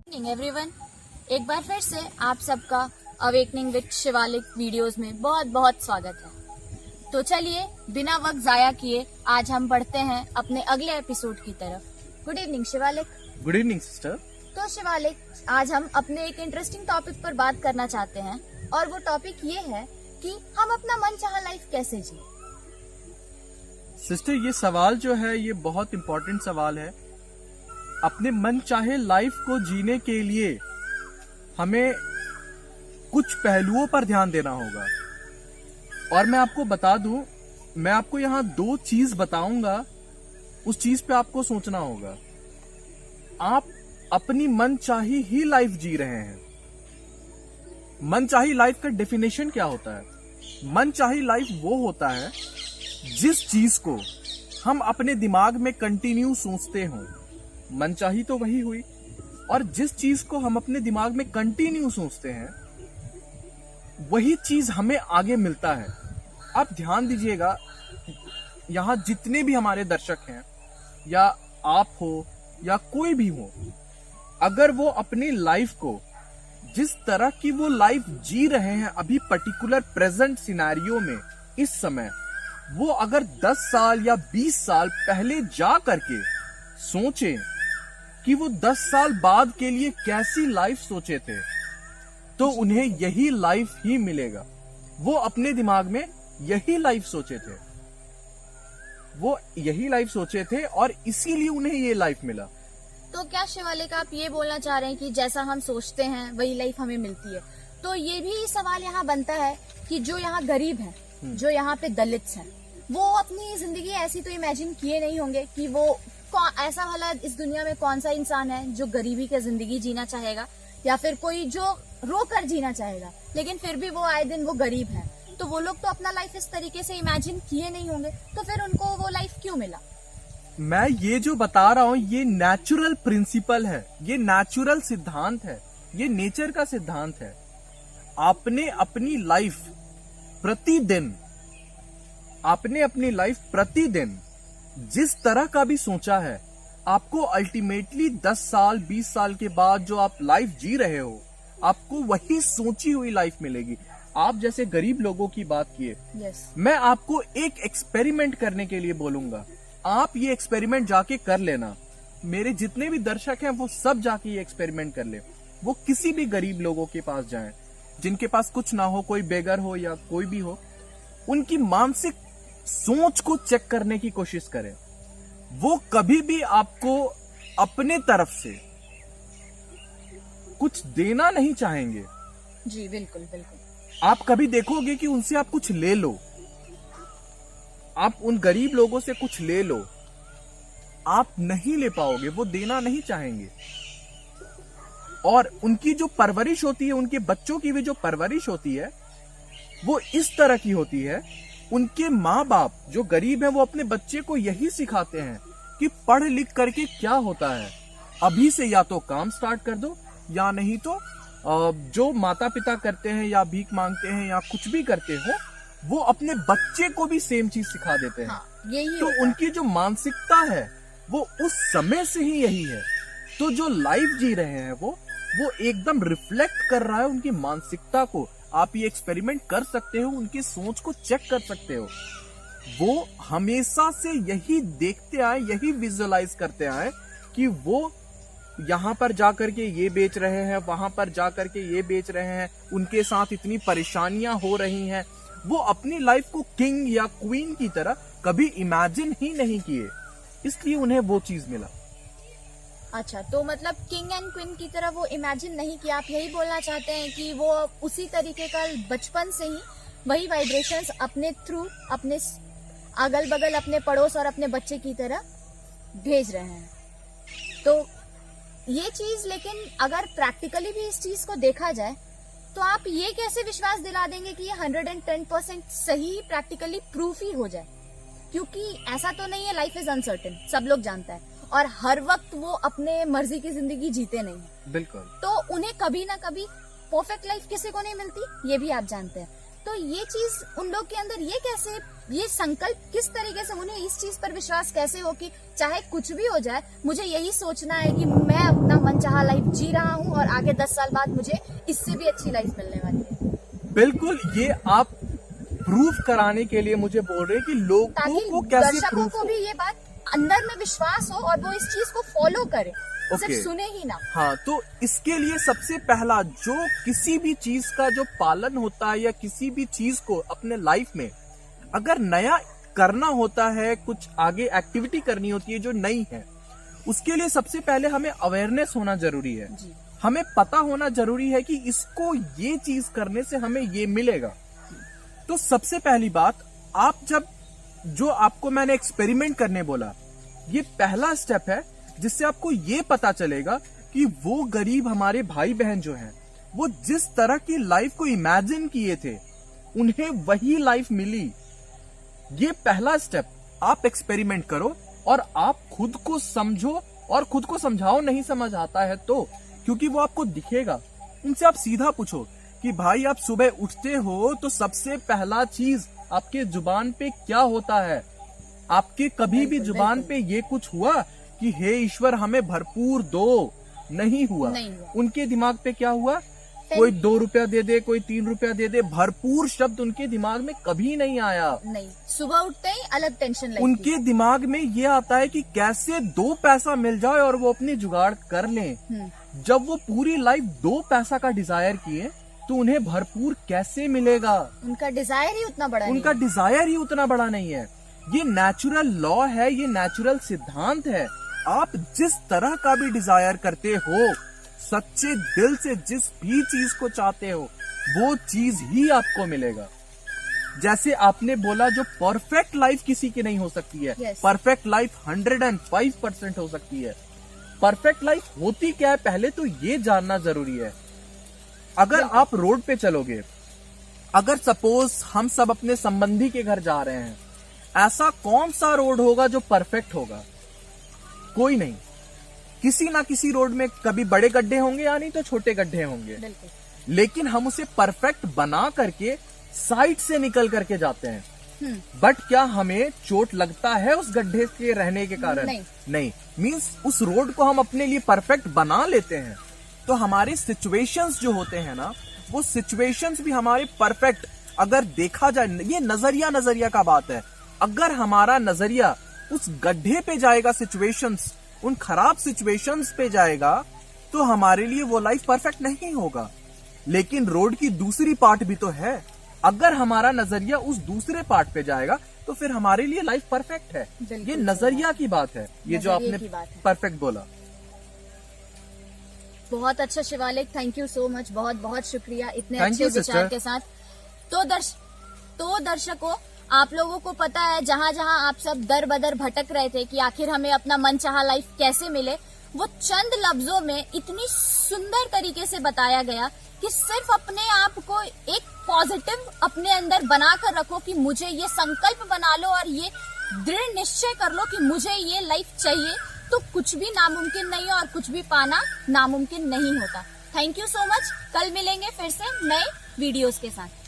Evening everyone, एक बार फिर से आप सबका अवेकनिंग विद शिवालिक वीडियोस में बहुत बहुत स्वागत है। तो चलिए बिना वक्त जाया किए आज हम बढ़ते हैं अपने अगले एपिसोड की तरफ। Good evening Shivalik. Good evening sister. तो शिवालिक, आज हम अपने एक इंटरेस्टिंग टॉपिक पर बात करना चाहते हैं और वो टॉपिक ये है कि हम अपना मनचाहा लाइफ कैसे जी। सिस्टर, ये सवाल जो है ये बहुत इम्पोर्टेंट सवाल है। अपने मन चाहे लाइफ को जीने के लिए हमें कुछ पहलुओं पर ध्यान देना होगा। और मैं आपको बता दूं, मैं आपको यहाँ 2 चीज बताऊंगा, उस चीज पे आपको सोचना होगा। आप अपनी मनचाही ही लाइफ जी रहे हैं। मनचाही लाइफ का डेफिनेशन क्या होता है? मनचाही लाइफ वो होता है जिस चीज को हम अपने दिमाग में कंटिन्यू सोचते हों। मनचाही तो वही हुई, और जिस चीज को हम अपने दिमाग में कंटिन्यू सोचते हैं वही चीज हमें आगे मिलता है। आप ध्यान दीजिएगा, यहां जितने भी हमारे दर्शक हैं, या आप हो या कोई भी हो, अगर वो अपनी लाइफ को जिस तरह की वो लाइफ जी रहे हैं अभी पर्टिकुलर प्रेजेंट सिनेरियो में इस समय, वो अगर 10 साल या 20 साल पहले जा करके सोचें कि वो 10 साल बाद के लिए कैसी लाइफ सोचे थे, तो उन्हें यही लाइफ ही मिलेगा। वो अपने दिमाग में यही लाइफ सोचे थे, वो यही लाइफ सोचे थे और इसीलिए उन्हें ये लाइफ मिला। तो क्या शिवालिक, आप ये बोलना चाह रहे हैं कि जैसा हम सोचते हैं वही लाइफ हमें मिलती है? तो ये भी सवाल यहाँ बनता है कि जो यहाँ गरीब हैं, जो यहाँ पे दलित हैं, वो अपनी जिंदगी ऐसी तो इमेजिन किए नहीं होंगे कि वो ऐसा वाला इस दुनिया में कौन सा इंसान है जो गरीबी की जिंदगी जीना चाहेगा, या फिर कोई जो रो कर जीना चाहेगा, लेकिन फिर भी वो आए दिन वो गरीब है। तो वो लोग तो अपना लाइफ इस तरीके से इमेजिन किए नहीं होंगे, तो फिर उनको वो लाइफ क्यों मिला? मैं ये जो बता रहा हूं ये नेचुरल प्रिंसिपल है, ये नेचुरल सिद्धांत है, ये नेचर का सिद्धांत है। आपने अपनी लाइफ प्रतिदिन जिस तरह का भी सोचा है, आपको अल्टीमेटली 10 साल 20 साल के बाद जो आप लाइफ जी रहे हो, आपको वही सोची हुई लाइफ मिलेगी। आप जैसे गरीब लोगों की बात किए, मैं आपको एक एक्सपेरिमेंट करने के लिए बोलूंगा। आप ये एक्सपेरिमेंट जाके कर लेना। मेरे जितने भी दर्शक हैं वो सब जाके ये एक्सपेरिमेंट कर ले। वो किसी भी गरीब लोगों के पास जाएं, जिनके पास कुछ ना हो, कोई बेगर हो या कोई भी हो, उनकी मानसिक सोच को चेक करने की कोशिश करें। वो कभी भी आपको अपने तरफ से कुछ देना नहीं चाहेंगे। जी बिल्कुल बिल्कुल। आप कभी देखोगे कि उनसे आप कुछ ले लो, आप उन गरीब लोगों से कुछ ले लो, आप नहीं ले पाओगे, वो देना नहीं चाहेंगे। और उनकी जो परवरिश होती है, उनके बच्चों की भी जो परवरिश होती है, वो इस तरह की होती है। उनके माँ बाप जो गरीब हैं वो अपने बच्चे को यही सिखाते हैं कि पढ़ लिख करके क्या होता है, अभी से या तो काम स्टार्ट कर दो, या नहीं तो जो माता पिता करते हैं या भीख मांगते हैं या कुछ भी करते हो, वो अपने बच्चे को भी सेम चीज सिखा देते हैं। यही तो उनकी जो मानसिकता है वो उस समय से ही यही है। तो जो लाइफ जी रहे हैं वो एकदम रिफ्लेक्ट कर रहा है उनकी मानसिकता को। आप ये एक्सपेरिमेंट कर सकते हो, उनकी सोच को चेक कर सकते हो। वो हमेशा से यही देखते आए, यही विजुअलाइज करते आए कि वो यहाँ पर जाकर के ये बेच रहे हैं, वहां पर जाकर के ये बेच रहे हैं, उनके साथ इतनी परेशानियां हो रही हैं। वो अपनी लाइफ को किंग या क्वीन की तरह कभी इमेजिन ही नहीं किए, इसलिए उन्हें वो चीज मिला। अच्छा, तो मतलब किंग एंड क्वीन की तरह वो इमेजिन नहीं किया। आप यही बोलना चाहते हैं कि वो उसी तरीके का बचपन से ही वही वाइब्रेशंस अपने थ्रू, अपने अगल बगल, अपने पड़ोस और अपने बच्चे की तरह भेज रहे हैं। तो ये चीज, लेकिन अगर प्रैक्टिकली भी इस चीज को देखा जाए तो आप ये कैसे विश्वास दिला देंगे कि ये 110% सही प्रैक्टिकली प्रूफ ही हो जाए? क्योंकि ऐसा तो नहीं है, लाइफ इज अनसर्टेन, सब लोग जानता है, और हर वक्त वो अपने मर्जी की जिंदगी जीते नहीं है। बिल्कुल। तो उन्हें कभी ना कभी परफेक्ट लाइफ किसी को नहीं मिलती, ये भी आप जानते हैं। तो ये चीज उन लोग के अंदर ये कैसे ये संकल्प किस तरीके से, उन्हें इस चीज पर विश्वास कैसे हो कि चाहे कुछ भी हो जाए मुझे यही सोचना है कि मैं अपना मनचाहा लाइफ जी रहा हूँ और आगे 10 साल बाद मुझे इससे भी अच्छी लाइफ मिलने वाली है। बिल्कुल, ये आप प्रूफ कराने के लिए मुझे बोल रहे हैं कि लोगों ताकि को कैसे दर्शकों प्रूफ को भी ये बात अंदर में विश्वास हो और वो इस चीज को फॉलो करे, ओके। सिर्फ सुने ही ना। हाँ, तो इसके लिए सबसे पहला जो किसी भी चीज का जो पालन होता है या किसी भी चीज को अपने लाइफ में अगर नया करना होता है, कुछ आगे एक्टिविटी करनी होती है जो नई है, उसके लिए सबसे पहले हमें अवेयरनेस होना जरूरी है। जी। हमें पता होना जरूरी है कि इसको ये चीज करने से हमें ये मिलेगा। तो सबसे पहली बात, आप जब जो आपको मैंने एक्सपेरिमेंट करने बोला, ये पहला स्टेप है जिससे आपको ये पता चलेगा कि वो गरीब हमारे भाई बहन जो हैं, वो जिस तरह की लाइफ को इमेजिन किए थे उन्हें वही लाइफ मिली। ये पहला स्टेप, आप एक्सपेरिमेंट करो और आप खुद को समझो और खुद को समझाओ। नहीं समझ आता है तो, क्योंकि वो आपको दिखेगा। उनसे आप सीधा पूछो कि भाई आप सुबह उठते हो तो सबसे पहला चीज आपके जुबान पे क्या होता है? आपके कभी भी जुबान पे ये कुछ हुआ कि हे ईश्वर हमें भरपूर दो? नहीं हुआ। उनके दिमाग पे क्या हुआ? कोई 2 रुपया दे दे, कोई 3 रुपया दे दे, भरपूर शब्द उनके दिमाग में कभी नहीं आया। नहीं, सुबह उठते ही अलग टेंशन लगती। उनके दिमाग में ये आता है कि कैसे 2 पैसा मिल जाए और वो अपनी जुगाड़ कर लें। जब वो पूरी लाइफ 2 पैसा का डिजायर किए तो उन्हें भरपूर कैसे मिलेगा? उनका डिजायर ही उतना बड़ा उनका डिजायर ही उतना बड़ा नहीं है। ये नेचुरल लॉ है, ये नेचुरल सिद्धांत है। आप जिस तरह का भी डिजायर करते हो, सच्चे दिल से जिस भी चीज को चाहते हो, वो चीज ही आपको मिलेगा। जैसे आपने बोला, जो परफेक्ट लाइफ किसी की नहीं हो सकती है, Yes. परफेक्ट लाइफ 105% हो सकती है। परफेक्ट लाइफ होती क्या है, पहले तो ये जानना जरूरी है। अगर आप रोड पे चलोगे, अगर सपोज हम सब अपने संबंधी के घर जा रहे हैं, ऐसा कौन सा रोड होगा जो परफेक्ट होगा? कोई नहीं। किसी ना किसी रोड में कभी बड़े गड्ढे होंगे या नहीं तो छोटे गड्ढे होंगे, लेकिन हम उसे परफेक्ट बना करके साइड से निकल करके जाते हैं। बट क्या हमें चोट लगता है उस गड्ढे के रहने के कारण? नहीं। मींस उस रोड को हम अपने लिए परफेक्ट बना लेते हैं। तो हमारे सिचुएशंस जो होते हैं ना, वो सिचुएशंस भी हमारे परफेक्ट, अगर देखा जाए, ये नजरिया का बात है। अगर हमारा नजरिया उस गड्ढे पे जाएगा, सिचुएशंस, उन खराब सिचुएशंस पे जाएगा, तो हमारे लिए वो लाइफ परफेक्ट नहीं होगा। लेकिन रोड की दूसरी पार्ट भी तो है। अगर हमारा नजरिया उस दूसरे पार्ट पे जाएगा तो फिर हमारे लिए लाइफ परफेक्ट है। ये नजरिया की बात है, ये जो आपने परफेक्ट बोला। बहुत अच्छा Shivalik, thank you so much, बहुत बहुत शुक्रिया इतने अच्छे विचार के साथ। तो दर्शकों, आप लोगों को पता है, जहाँ जहाँ आप सब दर बदर भटक रहे थे कि आखिर हमें अपना मनचाहा लाइफ कैसे मिले, वो चंद लफ्जों में इतनी सुंदर तरीके से बताया गया कि सिर्फ अपने आप को एक पॉजिटिव अपने अंदर बना कर रखो कि मुझे ये संकल्प बना लो और ये दृढ़ निश्चय कर लो कि मुझे ये लाइफ चाहिए, तो कुछ भी नामुमकिन नहीं है और कुछ भी पाना नामुमकिन नहीं होता। Thank you so much. कल मिलेंगे फिर से नए वीडियोस के साथ।